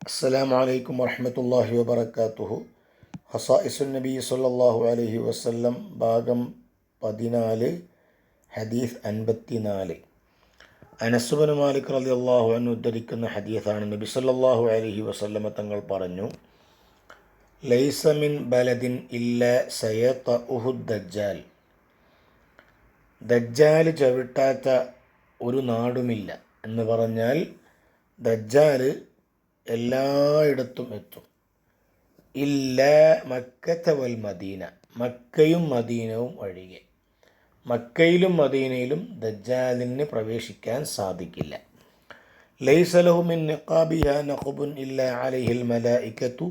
അസ്സലാമു അലൈക്കും വറഹ്മത്തുള്ളാഹി വബറകാതുഹു. ഖസാഇസുൻ നബി സല്ലല്ലാഹു അലൈഹി വസല്ലം ഭാഗം 14 ഹദീസ് 54. അനസ് ബിൻ മാലിക് റളിയല്ലാഹു അൻഹു ഉദ്ധരിക്കുന്ന ഹദീസാണ്. നബി സല്ലല്ലാഹു അലൈഹി വസല്ലമ തങ്ങൾ പറഞ്ഞു, ലൈസ മിൻ ബലദിൻ ഇല്ലാ സയതഉഹു ദജ്ജാൽ. ദജ്ജാൽ ചവിട്ടാത്ത ഒരു നാടുമില്ല എന്ന് പറഞ്ഞാൽ ദജ്ജാൽ എല്ലായിടത്തും എത്തും. ഇല്ല മക്കത്തെ വൽ മദീന, മക്കയും മദീനവും ഒഴികെ. മക്കയിലും മദീനയിലും ദജ്ജാലിന് പ്രവേശിക്കാൻ സാധിക്കില്ല. ലൈസ ലഹു മിൻ നിഖാബിഹാ നഖബുൻ ഇല്ലാ അലൈഹിൽ മലായികതു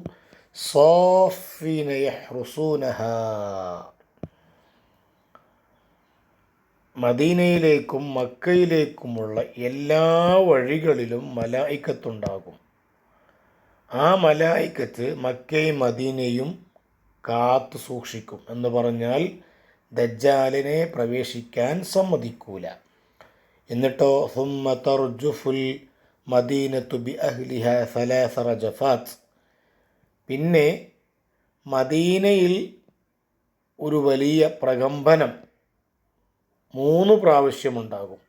സാഫീന യഹ്റുസൂനഹാ. മദീനയിലേക്കും മക്കയിലേക്കുമുള്ള എല്ലാ വഴികളിലും മലായികത്തുണ്ടാകും. ആ മലായികത്ത് മക്കയും മദീനയും കാത്തു സൂക്ഷിക്കും എന്ന് പറഞ്ഞാൽ ദജ്ജാലിനെ പ്രവേശിക്കാൻ സമ്മതിക്കൂല. എന്നിട്ടോ സുമ്മ തർജുഫുൽ മദീനത്തു ബി അഹ്ലിഹാ സലാസ റജഫാത്ത്. പിന്നെ മദീനയിൽ ഒരു വലിയ പ്രകമ്പനം 3 പ്രാവശ്യമുണ്ടാകും.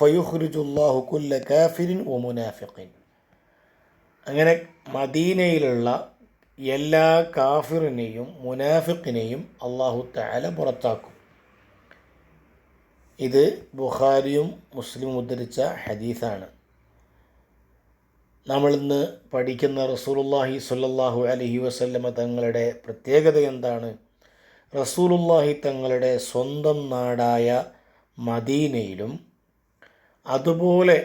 ഫയുഖ്രിജുല്ലാഹു കുല്ല കാഫിരിൻ വ മുനാഫിഖിൻ. അങ്ങനെ മദീനയിലുള്ള എല്ലാ കാഫിറിനെയും മുനാഫിഖിനെയും അല്ലാഹു തആല പുറത്താക്കും. ഇത് ബുഖാരിയും മുസ്ലിമും ഉദ്ധരിച്ച ഹദീസാണ്. നമ്മളിന്ന് പഠിക്കുന്ന റസൂലുള്ളാഹി സ്വല്ലല്ലാഹു അലൈഹി വസല്ലമ തങ്ങളുടെ പ്രത്യേകത എന്താണ്? റസൂലുള്ളാഹി തങ്ങളുടെ സ്വന്തം നാടായ മദീനയിലും അതുപോലെ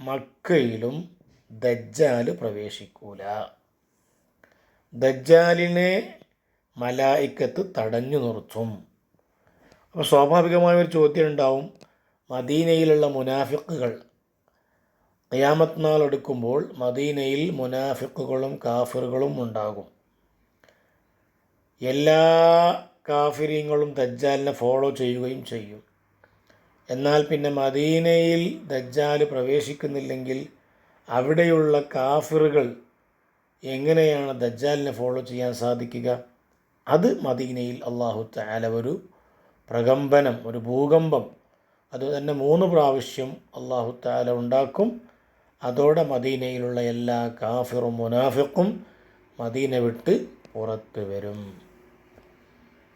മക്കയിലും ദജ്ജാൽ പ്രവേശിക്കൂല. ദജ്ജാലിനെ മലായിക്കത്ത് തടഞ്ഞു നിർത്തും. അപ്പോൾ സ്വാഭാവികമായൊരു ചോദ്യം ഉണ്ടാവും, മദീനയിലുള്ള മുനാഫിക്കുകൾ ഖിയാമത്ത് നാൾ എടുക്കുമ്പോൾ മദീനയിൽ മുനാഫിക്കുകളും കാഫിറുകളും ഉണ്ടാകും. എല്ലാ കാഫിര്യങ്ങളും ദജ്ജാലിനെ ഫോളോ ചെയ്യുകയും ചെയ്യും. എന്നാൽ പിന്നെ മദീനയിൽ ദജ്ജാൽ പ്രവേശിക്കുന്നില്ലെങ്കിൽ അവിടെയുള്ള കാഫിറുകൾ എങ്ങനെയാണ് ദജ്ജാലിനെ ഫോളോ ചെയ്യാൻ സാധിക്കുക? അത് മദീനയിൽ അല്ലാഹു തആല ഒരു പ്രകമ്പനം, ഒരു ഭൂകമ്പം, അത് തന്നെ 3 പ്രാവശ്യം അല്ലാഹു തആല ഉണ്ടാക്കും. അതോടെ മദീനയിലുള്ള എല്ലാ കാഫിറും മുനാഫിഖും മദീന വിട്ട് പുറത്ത് വരും.